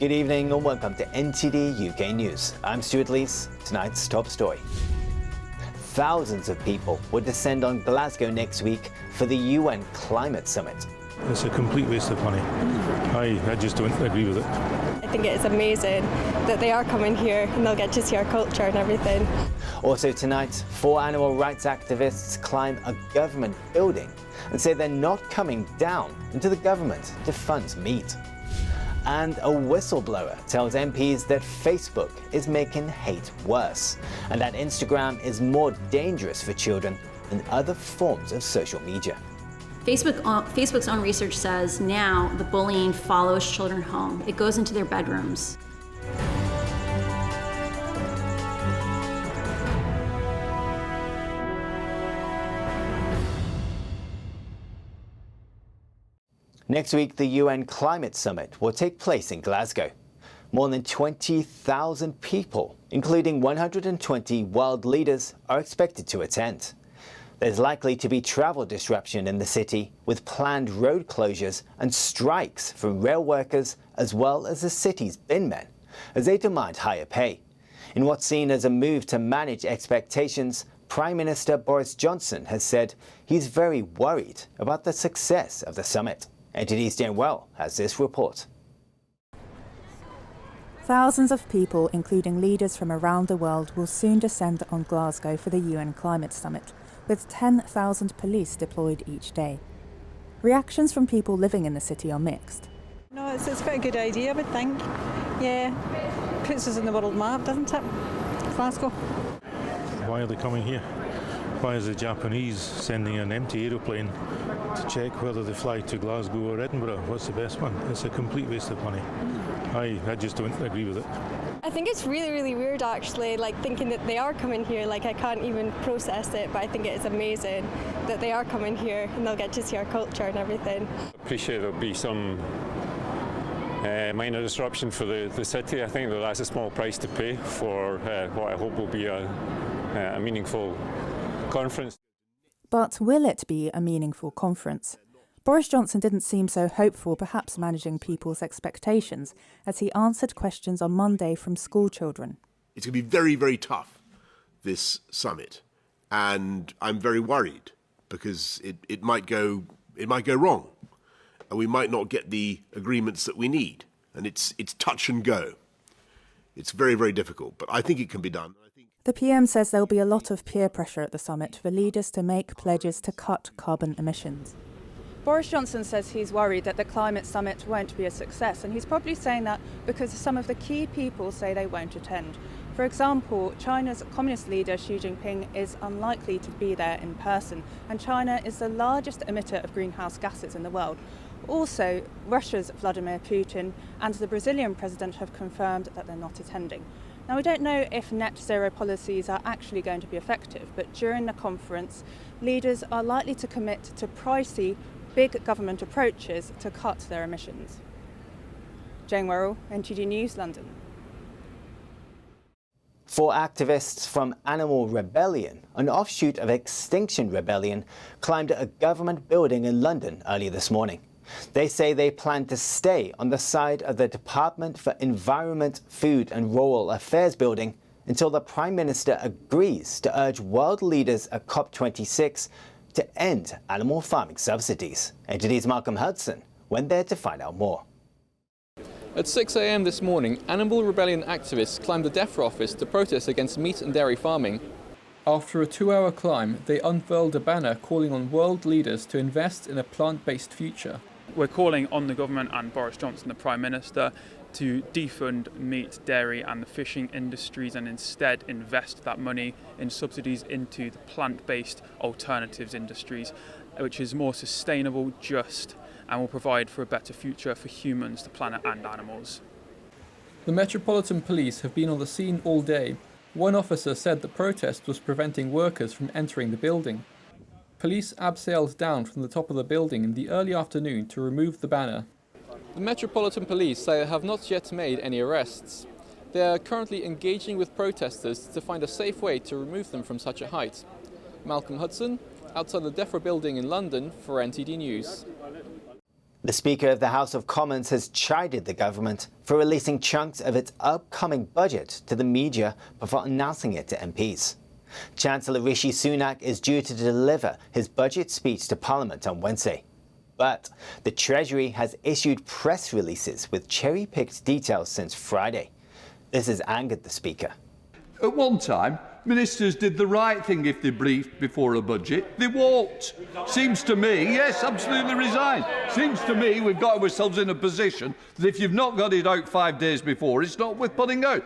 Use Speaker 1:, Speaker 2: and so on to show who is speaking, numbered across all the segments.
Speaker 1: Good evening and welcome to NTD UK News. I'm Stuart Lees. Tonight's top story. Thousands of people will descend on Glasgow next week for the UN Climate Summit.
Speaker 2: It's a complete waste of money. I just don't agree with it.
Speaker 3: I think it's amazing that they are coming here and they'll get to see our culture and everything.
Speaker 1: Also tonight, 4 animal rights activists climb a government building and say they're not coming down into the government to fund meat. And a whistleblower tells MPs that Facebook is making hate worse and that Instagram is more dangerous for children than other forms of social media.
Speaker 4: Facebook's own research says now the bullying follows children home. It goes into their bedrooms.
Speaker 1: Next week, the UN Climate Summit will take place in Glasgow. More than 20,000 people, including 120 world leaders, are expected to attend. There's likely to be travel disruption in the city, with planned road closures and strikes from rail workers as well as the city's binmen, as they demand higher pay. In what's seen as a move to manage expectations, Prime Minister Boris Johnson has said he's very worried about the success of the summit. NTD's Jane Well has this report.
Speaker 5: Thousands of people, including leaders from around the world, will soon descend on Glasgow for the UN Climate Summit, with 10,000 police deployed each day. Reactions from people living in the city are mixed.
Speaker 6: No, it's quite a good idea, I would think. Yeah, puts us in the world map, doesn't it? Glasgow.
Speaker 2: Why are they coming here? Why is the Japanese sending an empty aeroplane to check whether they fly to Glasgow or Edinburgh? What's the best one? It's a complete waste of money. I just don't agree with it.
Speaker 3: I think it's really weird actually, thinking that they are coming here. I can't even process it, but I think it is amazing that they are coming here and they'll get to see our culture and everything.
Speaker 7: I appreciate there'll be some minor disruption for the city. I think that that's a small price to pay for what I hope will be a meaningful conference.
Speaker 5: But will it be a meaningful conference? Boris Johnson didn't seem so hopeful, perhaps managing people's expectations, as he answered questions on Monday from school children.
Speaker 8: It's going to be very tough, this summit, and I'm very worried because it might go wrong, and we might not get the agreements that we need, and it's touch and go. It's very difficult, but I think it can be done.
Speaker 5: The PM says there'll be a lot of peer pressure at the summit for leaders to make pledges to cut carbon emissions.
Speaker 9: Boris Johnson says he's worried that the climate summit won't be a success, and he's probably saying that because some of the key people say they won't attend. For example, China's communist leader Xi Jinping is unlikely to be there in person, and China is the largest emitter of greenhouse gases in the world. Also, Russia's Vladimir Putin and the Brazilian president have confirmed that they're not attending. Now, we don't know if net zero policies are actually going to be effective, but during the conference, leaders are likely to commit to pricey, big government approaches to cut their emissions. Jane Worrell, NTD News, London.
Speaker 1: 4 activists from Animal Rebellion, an offshoot of Extinction Rebellion, climbed a government building in London earlier this morning. They say they plan to stay on the side of the Department for Environment, Food and Rural Affairs building until the Prime Minister agrees to urge world leaders at COP26 to end animal farming subsidies. NTD's Malcolm Hudson went there to find out more.
Speaker 10: At 6 a.m. this morning, Animal Rebellion activists climbed the DEFRA office to protest against meat and dairy farming. After a 2-hour climb, they unfurled a banner calling on world leaders to invest in a plant-based future.
Speaker 11: We're calling on the government and Boris Johnson, the Prime Minister, to defund meat, dairy and the fishing industries and instead invest that money in subsidies into the plant-based alternatives industries, which is more sustainable, just and will provide for a better future for humans, the planet and animals.
Speaker 10: The Metropolitan Police have been on the scene all day. One officer said the protest was preventing workers from entering the building. Police abseiled down from the top of the building in the early afternoon to remove the banner. The Metropolitan Police say they have not yet made any arrests. They are currently engaging with protesters to find a safe way to remove them from such a height. Malcolm Hudson, outside the DEFRA building in London for NTD News.
Speaker 1: The Speaker of the House of Commons has chided the government for releasing chunks of its upcoming budget to the media before announcing it to MPs. Chancellor Rishi Sunak is due to deliver his budget speech to Parliament on Wednesday. But the Treasury has issued press releases with cherry-picked details since Friday. This has angered the Speaker.
Speaker 12: At one time, ministers did the right thing if they briefed before a budget. They won't. Seems to me, yes, absolutely resign. Seems to me we've got ourselves in a position that if you've not got it out 5 days before, it's not worth putting out.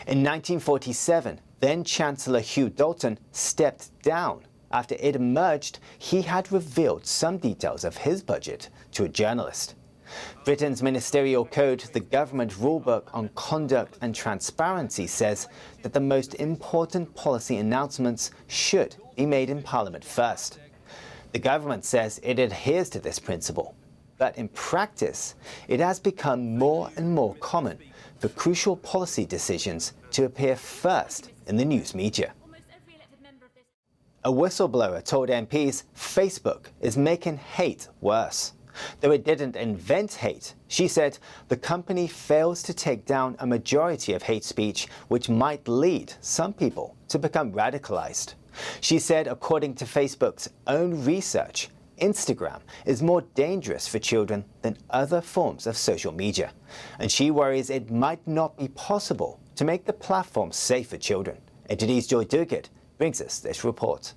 Speaker 1: In 1947, then-Chancellor Hugh Dalton stepped down after it emerged he had revealed some details of his budget to a journalist. Britain's ministerial code, the government rulebook on conduct and transparency, says that the most important policy announcements should be made in Parliament first. The government says it adheres to this principle, but in practice, it has become more and more common for crucial policy decisions to appear first in the news media. A whistleblower told MPs Facebook is making hate worse. Though it didn't invent hate, she said the company fails to take down a majority of hate speech which might lead some people to become radicalized. She said, according to Facebook's own research, Instagram is more dangerous for children than other forms of social media. And she worries it might not be possible to make the platform safe for children. NTD's Joy Duguid brings us this report.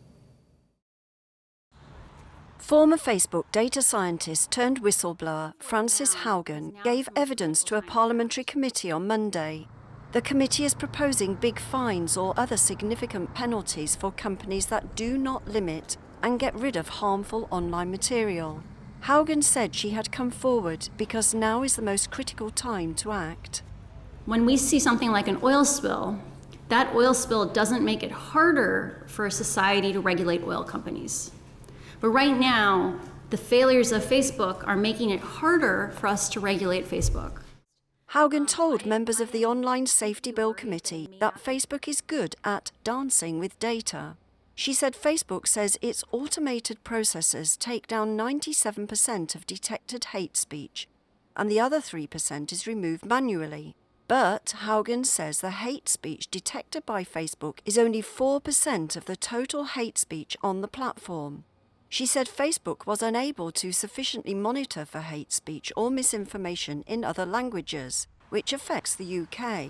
Speaker 13: Former Facebook data scientist turned whistleblower Frances Haugen gave evidence to a parliamentary committee on Monday. The committee is proposing big fines or other significant penalties for companies that do not limit and get rid of harmful online material. Haugen said she had come forward because now is the most critical time to act.
Speaker 4: When we see something like an oil spill, that oil spill doesn't make it harder for a society to regulate oil companies. But right now, the failures of Facebook are making it harder for us to regulate Facebook.
Speaker 13: Haugen told members of the Online Safety Bill Committee that Facebook is good at dancing with data. She said Facebook says its automated processors take down 97% of detected hate speech, and the other 3% is removed manually. But Haugen says the hate speech detected by Facebook is only 4% of the total hate speech on the platform. She said Facebook was unable to sufficiently monitor for hate speech or misinformation in other languages, which affects the UK.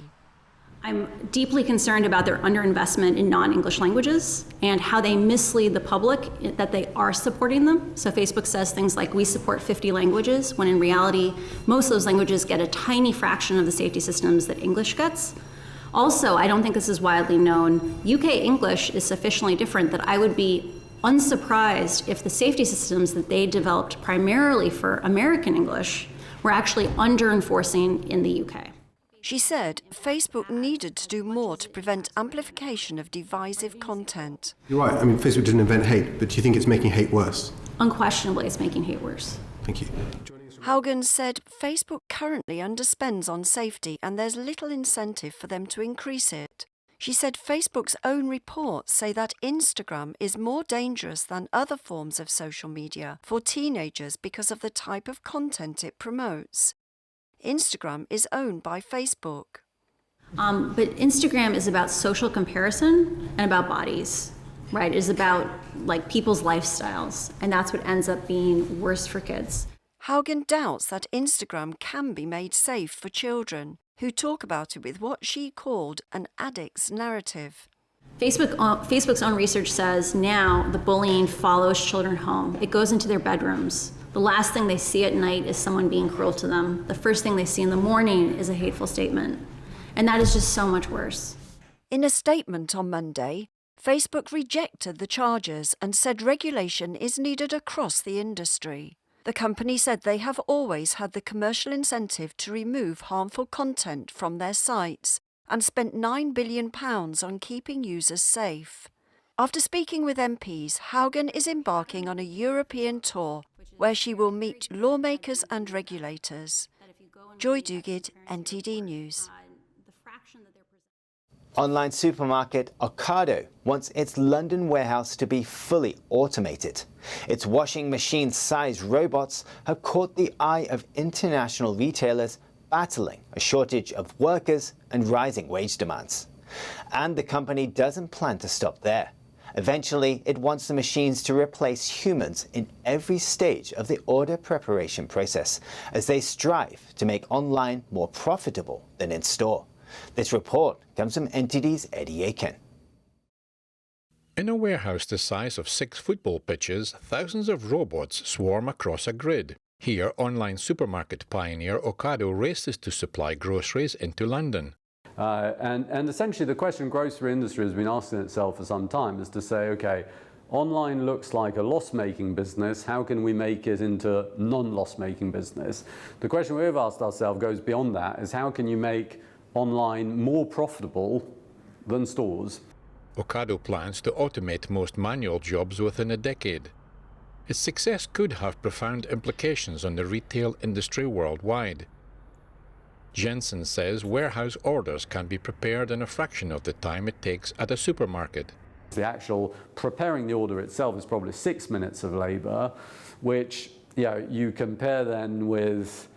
Speaker 4: I'm deeply concerned about their underinvestment in non-English languages and how they mislead the public that they are supporting them. So Facebook says things like, we support 50 languages, when in reality, most of those languages get a tiny fraction of the safety systems that English gets. Also, I don't think this is widely known, UK English is sufficiently different that I would be unsurprised if the safety systems that they developed primarily for American English were actually under-enforcing in the UK.
Speaker 13: She said Facebook needed to do more to prevent amplification of divisive content.
Speaker 14: You're right, I mean, Facebook didn't invent hate, but do you think it's making hate worse?
Speaker 4: Unquestionably, it's making hate worse.
Speaker 14: Thank you.
Speaker 13: Haugen said Facebook currently underspends on safety and there's little incentive for them to increase it. She said Facebook's own reports say that Instagram is more dangerous than other forms of social media for teenagers because of the type of content it promotes. Instagram is owned by Facebook.
Speaker 4: But Instagram is about social comparison and about bodies, right? It is about like people's lifestyles, and that's what ends up being worse for kids.
Speaker 13: Haugen doubts that Instagram can be made safe for children, who talk about it with what she called an addict's narrative.
Speaker 4: Facebook's own research says now the bullying follows children home. It goes into their bedrooms. The last thing they see at night is someone being cruel to them. The first thing they see in the morning is a hateful statement. And that is just so much worse.
Speaker 13: In a statement on Monday, Facebook rejected the charges and said regulation is needed across the industry. The company said they have always had the commercial incentive to remove harmful content from their sites and spent £9 billion on keeping users safe. After speaking with MPs, Haugen is embarking on a European tour where she will meet lawmakers and regulators. Joy Duguid, NTD News.
Speaker 1: Online supermarket Ocado wants its London warehouse to be fully automated. Its washing machine-sized robots have caught the eye of international retailers battling a shortage of workers and rising wage demands. And the company doesn't plan to stop there. Eventually, it wants the machines to replace humans in every stage of the order preparation process as they strive to make online more profitable than in store. This report comes from NTD's Eddie Aiken.
Speaker 15: In a warehouse the size of 6 football pitches, thousands of robots swarm across a grid. Here, online supermarket pioneer Ocado races to supply groceries into London.
Speaker 16: And essentially the question grocery industry has been asking itself for some time is to say, okay, online looks like a loss-making business, how can we make it into non-loss-making business? The question we've asked ourselves goes beyond that, is how can you make online more profitable than stores?
Speaker 15: Ocado plans to automate most manual jobs within a decade. Its success could have profound implications on the retail industry worldwide. Jensen says warehouse orders can be prepared in a fraction of the time it takes at a supermarket.
Speaker 16: The actual preparing the order itself is probably 6 minutes of labour, which you compare then with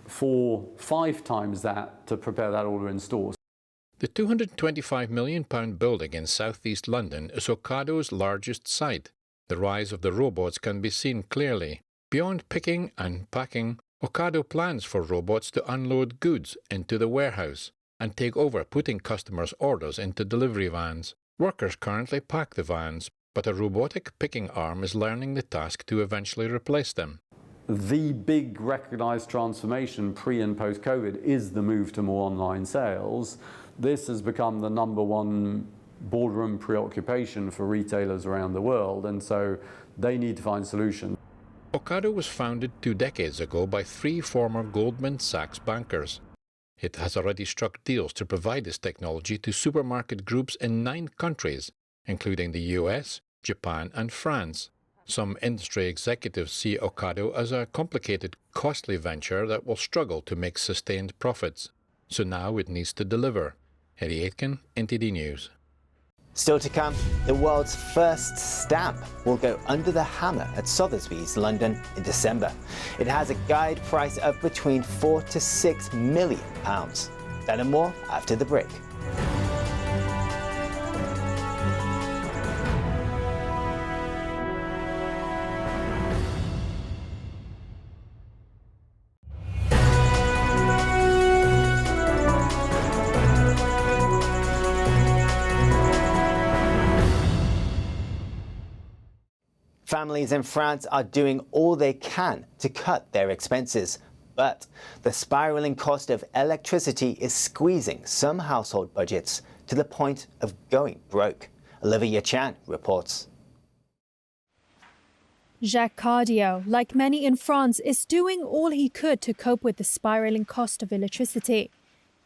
Speaker 16: 4-5 times that to prepare that order in stores.
Speaker 15: The £225 million building in southeast London is Ocado's largest site. The rise of the robots can be seen clearly. Beyond picking and packing, Ocado plans for robots to unload goods into the warehouse and take over putting customers' orders into delivery vans. Workers currently pack the vans, but a robotic picking arm is learning the task to eventually replace them.
Speaker 16: The big recognised transformation pre and post-COVID is the move to more online sales. This has become the #1 boardroom preoccupation for retailers around the world, and so they need to find solutions.
Speaker 15: Ocado was founded 2 decades ago by 3 former Goldman Sachs bankers. It has already struck deals to provide this technology to supermarket groups in 9 countries, including the US, Japan and France. Some industry executives see Ocado as a complicated, costly venture that will struggle to make sustained profits. So now it needs to deliver. Eddie Aitken, NTD News.
Speaker 1: Still to come, the world's first stamp will go under the hammer at Sotheby's, London in December. It has a guide price of between £4 to £6 million. That and more after the break. Families in France are doing all they can to cut their expenses, but the spiralling cost of electricity is squeezing some household budgets to the point of going broke. Olivia Chan reports.
Speaker 17: Jacques Cardio, like many in France, is doing all he could to cope with the spiralling cost of electricity.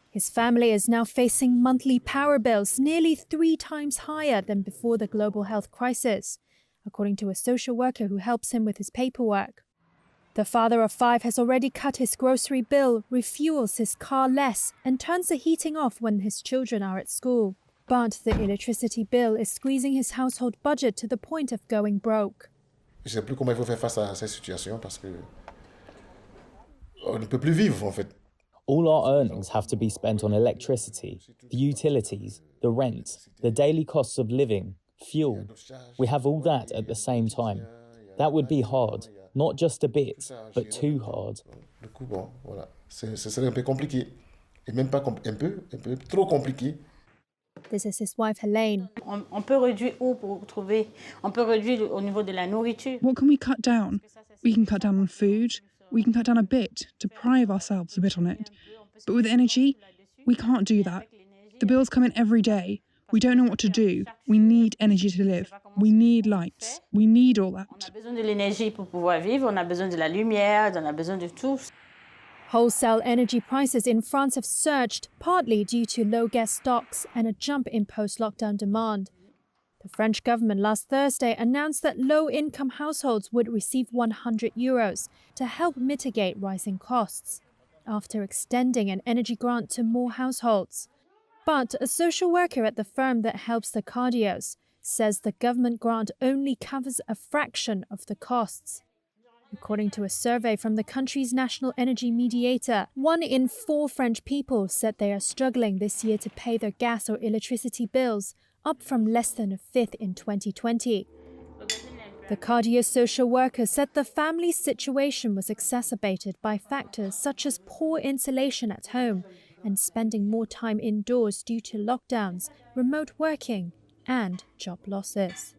Speaker 17: His family is now facing monthly power bills nearly 3 times higher than before the global health crisis, according to a social worker who helps him with his paperwork. The father of 5 has already cut his grocery bill, refuels his car less, and turns the heating off when his children are at school. But the electricity bill is squeezing his household budget to the point of going broke.
Speaker 18: Je ne sais plus comment il faut faire face à cette situation parce que on ne peut plus vivre en fait.
Speaker 19: All our earnings have to be spent on electricity, the utilities, the rent, the daily costs of living, fuel. We have all that at the same time. That would be hard, not just a bit, but too hard.
Speaker 18: Du coup, bon, voilà, ce serait un peu compliqué, et même pas un peu trop compliqué.
Speaker 17: This is his wife Helene.
Speaker 20: On peut réduire où pour trouver? On peut réduire au niveau de la nourriture.
Speaker 21: What can we cut down? We can cut down on food. We can cut down a bit, deprive ourselves a bit on it. But with energy, we can't do that. The bills come in every day. We don't know what to do. We need energy to live. We need lights. We need all that.
Speaker 20: On a besoin de l'énergie pour pouvoir vivre. On a besoin de la lumière. On a besoin de tout.
Speaker 17: Wholesale energy prices in France have surged, partly due to low gas stocks and a jump in post-lockdown demand. The French government last Thursday announced that low-income households would receive €100 to help mitigate rising costs, after extending an energy grant to more households. But a social worker at the firm that helps the Cardios says the government grant only covers a fraction of the costs. According to a survey from the country's national energy mediator, 1 in 4 French people said they are struggling this year to pay their gas or electricity bills, up from less than a fifth in 2020. The Cardio social worker said the family's situation was exacerbated by factors such as poor insulation at home and spending more time indoors due to lockdowns, remote working, and job losses.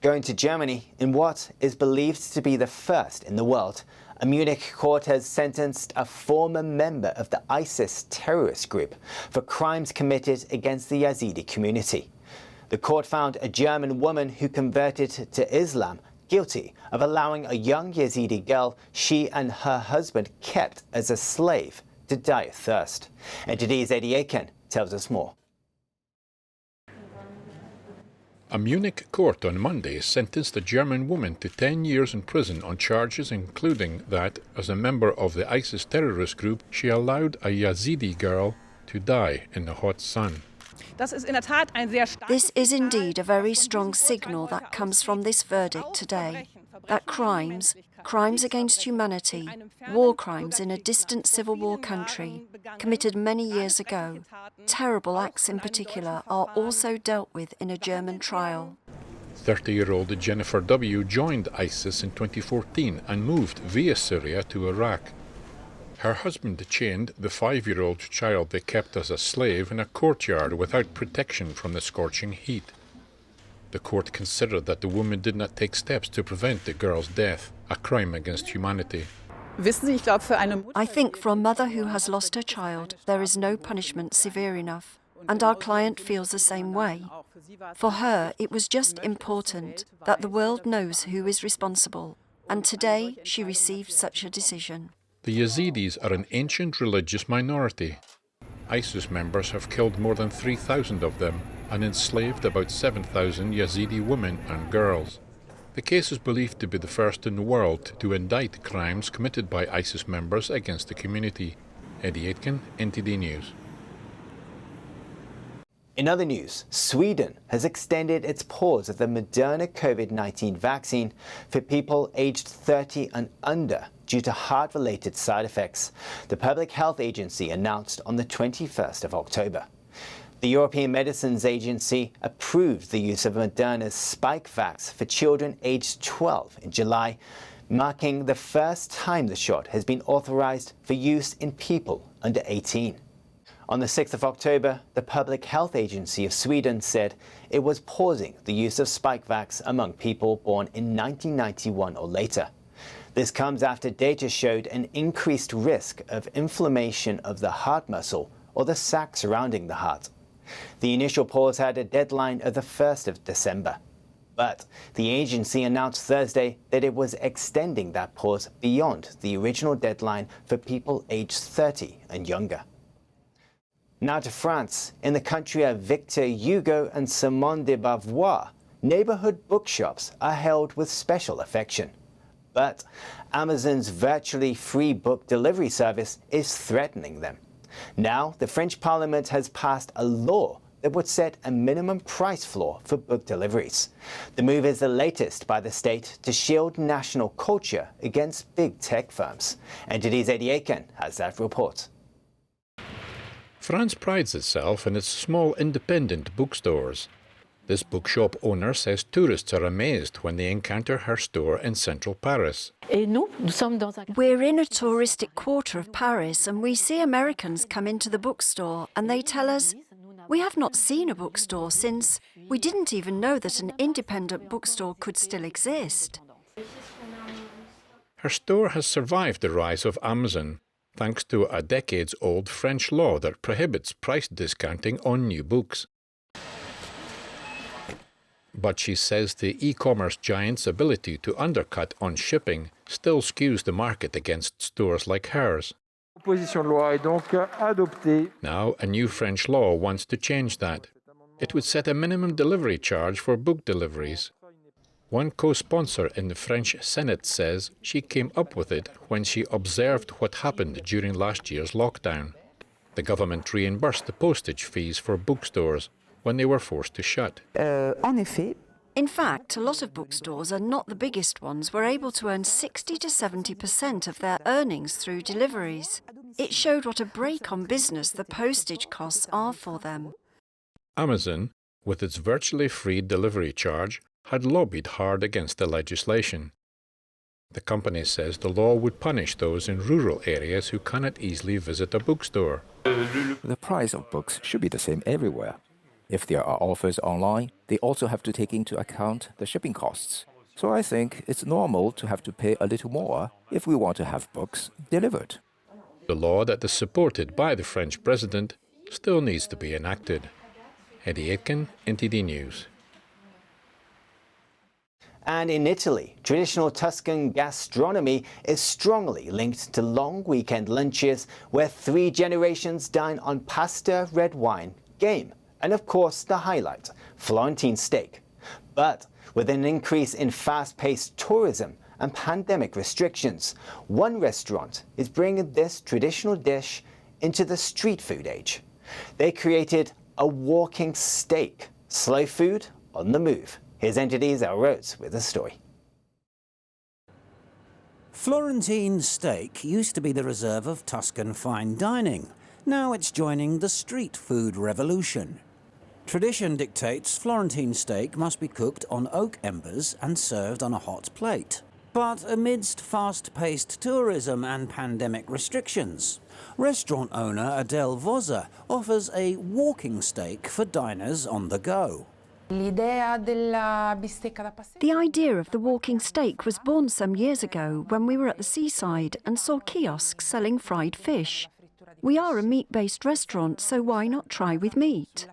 Speaker 1: Going to Germany, in what is believed to be the first in the world, a Munich court has sentenced a former member of the ISIS terrorist group for crimes committed against the Yazidi community. The court found a German woman who converted to Islam guilty of allowing a young Yazidi girl she and her husband kept as a slave to die of thirst. NTD's Eddie Aiken tells us more.
Speaker 15: A Munich court on Monday sentenced a German woman to 10 years in prison on charges including that, as a member of the ISIS terrorist group, she allowed a Yazidi girl to die in the hot sun.
Speaker 13: This is indeed a very strong signal that comes from this verdict today, that crimes against humanity, war crimes in a distant civil war country, committed many years ago, terrible acts in particular, are also dealt with in a German trial.
Speaker 15: 30-year-old Jennifer W. joined ISIS in 2014 and moved via Syria to Iraq. Her husband chained the 5-year-old child they kept as a slave in a courtyard without protection from the scorching heat. The court considered that the woman did not take steps to prevent the girl's death, a crime against humanity.
Speaker 13: I think for a mother who has lost her child, there is no punishment severe enough, and our client feels the same way. For her, it was just important that the world knows who is responsible, and today she received such a decision.
Speaker 15: The Yazidis are an ancient religious minority. ISIS members have killed more than 3,000 of them and enslaved about 7,000 Yazidi women and girls. The case is believed to be the first in the world to indict crimes committed by ISIS members against the community. Eddie Aitken, NTD News.
Speaker 1: In other news, Sweden has extended its pause of the Moderna COVID-19 vaccine for people aged 30 and under due to heart-related side effects, the Public Health Agency announced on the 21st of October. The European Medicines Agency approved the use of Moderna's Spikevax for children aged 12 in July, marking the first time the shot has been authorized for use in people under 18. On the 6th of October, the Public Health Agency of Sweden said it was pausing the use of Spikevax among people born in 1991 or later. This comes after data showed an increased risk of inflammation of the heart muscle or the sac surrounding the heart. The initial pause had a deadline of the 1st of December. But the agency announced Thursday that it was extending that pause beyond the original deadline for people aged 30 and younger. Now to France. In the country of Victor Hugo and Simone de Beauvoir, neighborhood bookshops are held with special affection. But Amazon's virtually free book delivery service is threatening them. Now, the French Parliament has passed a law that would set a minimum price floor for book deliveries. The move is the latest by the state to shield national culture against big tech firms. NTD's Eddie Aiken has that report.
Speaker 15: France prides itself in its small independent bookstores. This bookshop owner says tourists are amazed when they encounter her store in central Paris.
Speaker 13: We're in a touristic quarter of Paris and we see Americans come into the bookstore and they tell us, we have not seen a bookstore since we didn't even know that an independent bookstore could still exist.
Speaker 15: Her store has survived the rise of Amazon, thanks to a decades-old French law that prohibits price discounting on new books. But she says the e-commerce giant's ability to undercut on shipping still skews the market against stores like hers. Now, a new French law wants to change that. It would set a minimum delivery charge for book deliveries. One co-sponsor in the French Senate says she came up with it when she observed what happened during last year's lockdown. The government reimbursed the postage fees for bookstores when they were forced to shut.
Speaker 13: In fact, a lot of bookstores, and not the biggest ones, were able to earn 60 to 70% of their earnings through deliveries. It showed what a brake on business the postage costs are for them.
Speaker 15: Amazon, with its virtually free delivery charge, had lobbied hard against the legislation. The company says the law would punish those in rural areas who cannot easily visit a bookstore.
Speaker 6: The price of books should be the same everywhere. If there are offers online, they also have to take into account the shipping costs. So I think it's normal to have to pay a little more if we want to have books delivered.
Speaker 15: The law that is supported by the French president still needs to be enacted. Eddie Aitken, NTD News.
Speaker 1: And in Italy, traditional Tuscan gastronomy is strongly linked to long weekend lunches where 3 generations dine on pasta, red wine, game, and of course the highlight, Florentine steak. But with an increase in fast-paced tourism and pandemic restrictions, one restaurant is bringing this traditional dish into the street food age. They created a walking steak, slow food on the move. Here's NTD's Al Rhodes with the story.
Speaker 22: Florentine steak used to be the reserve of Tuscan fine dining. Now it's joining the street food revolution. Tradition dictates Florentine steak must be cooked on oak embers and served on a hot plate. But amidst fast-paced tourism and pandemic restrictions, restaurant owner Adele Vozza offers a walking steak for diners on the go.
Speaker 13: The idea of the walking steak was born some years ago when we were at the seaside and saw kiosks selling fried fish. We are a meat-based restaurant, so why not try with meat?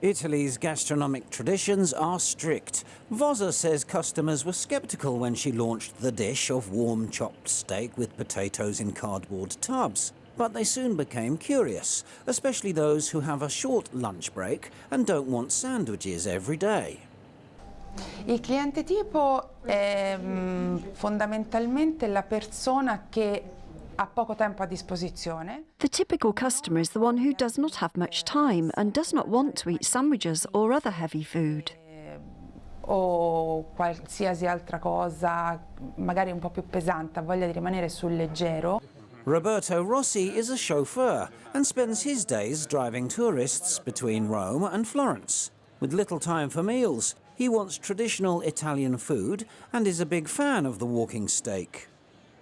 Speaker 22: Italy's gastronomic traditions are strict. Vozza says customers were sceptical when she launched the dish of warm chopped steak with potatoes in cardboard tubs. But they soon became curious, especially those who have a short lunch break and don't want sandwiches every day.
Speaker 23: Il cliente tipo è fondamentalmente la persona che ha poco tempo a disposizione.
Speaker 13: The typical customer is the one who does not have much time and does not want to eat sandwiches or other heavy food.
Speaker 23: O qualsiasi altra cosa, magari un po' più pesante, ha voglia di rimanere sul leggero.
Speaker 22: Roberto Rossi is a chauffeur and spends his days driving tourists between Rome and Florence. With little time for meals, he wants traditional Italian food and is a big fan of the walking steak.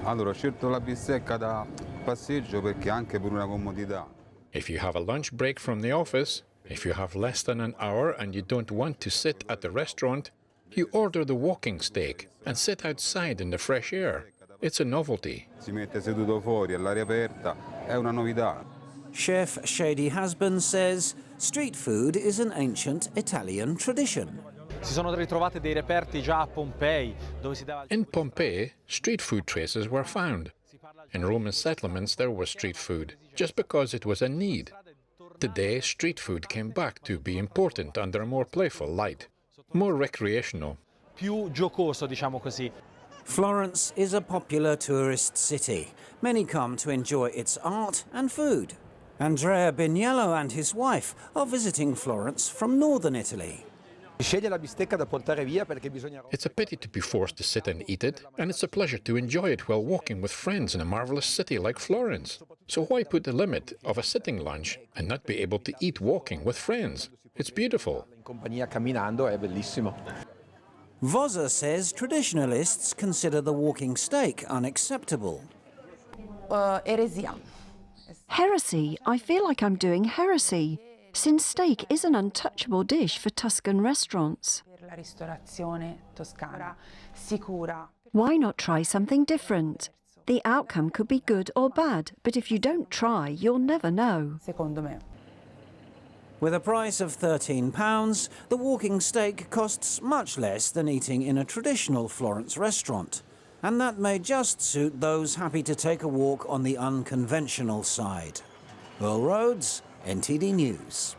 Speaker 24: Allora, ho scelto la bistecca da passeggio perché anche per una comodità.
Speaker 15: If you have a lunch break from the office, if you have less than an hour and you don't want to sit at the restaurant, you order the walking steak and sit outside in the fresh air. It's a novelty.
Speaker 24: Si mette seduto fuori all'aria aperta, è una novità.
Speaker 22: Chef Shady Hasbun says street food is an ancient Italian tradition.
Speaker 25: Si sono ritrovate dei reperti già a Pompei, dove si dava...
Speaker 15: In Pompeii, street food traces were found. In Roman settlements there was street food, just because it was a need. Today, street food came back to be important under a more playful light, more recreational.
Speaker 25: Più giocoso, diciamo così.
Speaker 22: Florence is a popular tourist city. Many come to enjoy its art and food. Andrea Bignello and his wife are visiting Florence from northern Italy.
Speaker 15: It's a pity to be forced to sit and eat it, and it's a pleasure to enjoy it while walking with friends in a marvelous city like Florence. So why put the limit of a sitting lunch and not be able to eat walking with friends? It's beautiful.
Speaker 22: Vozza says traditionalists consider the walking steak unacceptable.
Speaker 13: Heresy? I feel like I'm doing heresy, since steak is an untouchable dish for Tuscan restaurants. Why not try something different? The outcome could be good or bad, but if you don't try, you'll never know.
Speaker 22: With a price of £13, the walking steak costs much less than eating in a traditional Florence restaurant. And that may just suit those happy to take a walk on the unconventional side. Earl Rhodes, NTD News.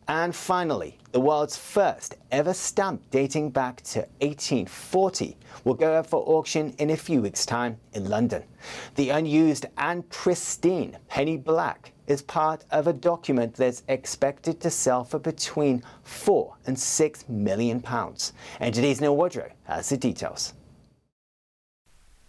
Speaker 1: And finally, the world's first ever stamp dating back to 1840 will go up for auction in a few weeks' time in London. The unused and pristine penny black is part of a document that's expected to sell for between £4 and £6 million. NTD's Neil Woodrow has the details.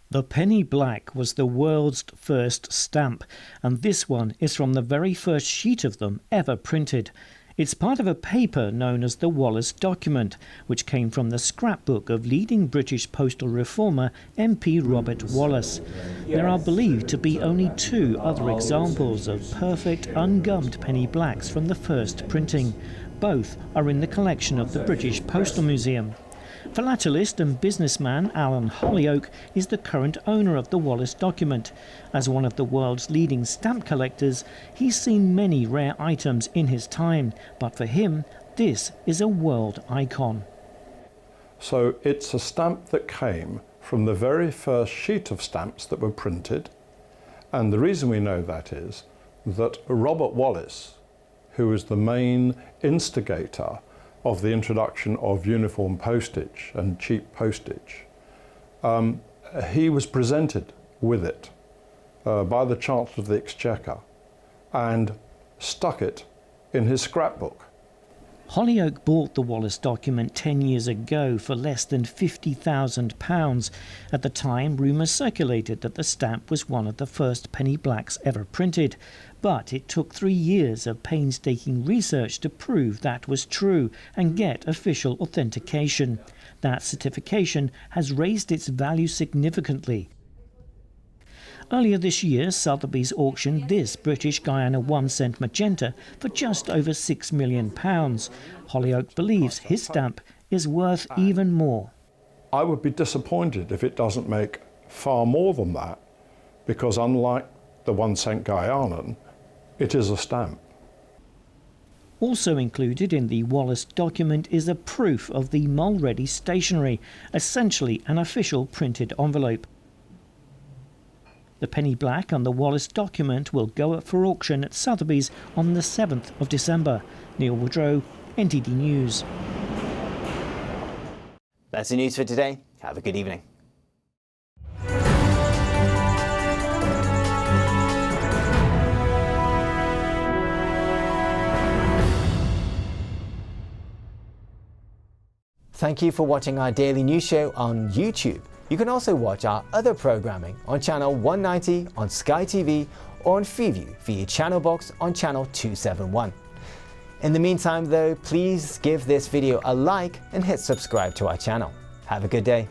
Speaker 2: The penny black was the world's first stamp, and this one is from the very first sheet of them ever printed. It's part of a paper known as the Wallace Document, which came from the scrapbook of leading British postal reformer MP Robert Wallace. There are believed to be only 2 other examples of perfect ungummed penny blacks from the first printing. Both are in the collection of the British Postal Museum. Philatelist and businessman Alan Hollyoake is the current owner of the Wallace Document. As one of the world's leading stamp collectors, he's seen many rare items in his time, but for him, this is a world icon.
Speaker 3: So it's a stamp that came from the very first sheet of stamps that were printed, and the reason we know that is that Robert Wallace, who was the main instigator of the introduction of uniform postage and cheap postage, he was presented with it by the Chancellor of the Exchequer and stuck it in his scrapbook.
Speaker 2: Hollyoake bought the Wallace Document 10 years ago for less than £50,000. At the time, rumours circulated that the stamp was one of the first penny blacks ever printed. But it took 3 years of painstaking research to prove that was true and get official authentication. That certification has raised its value significantly. Earlier this year, Sotheby's auctioned this British Guiana 1-cent magenta for just over £6 million. Hollyoake believes his stamp is worth even more.
Speaker 3: I would be disappointed if it doesn't make far more than that, because unlike the 1-cent Guianan, it is a stamp.
Speaker 2: Also included in the Wallace Document is a proof of the Mulready stationery, essentially an official printed envelope. The penny black on the Wallace Document will go up for auction at Sotheby's on the 7th of December. Neil Woodrow, NTD News.
Speaker 1: That's the news for today. Have a good evening. Thank you for watching our daily news show on YouTube. You can also watch our other programming on channel 190 on Sky TV or on Freeview via channel box on channel 271. In the meantime though, please give this video a like and hit subscribe to our channel. Have a good day.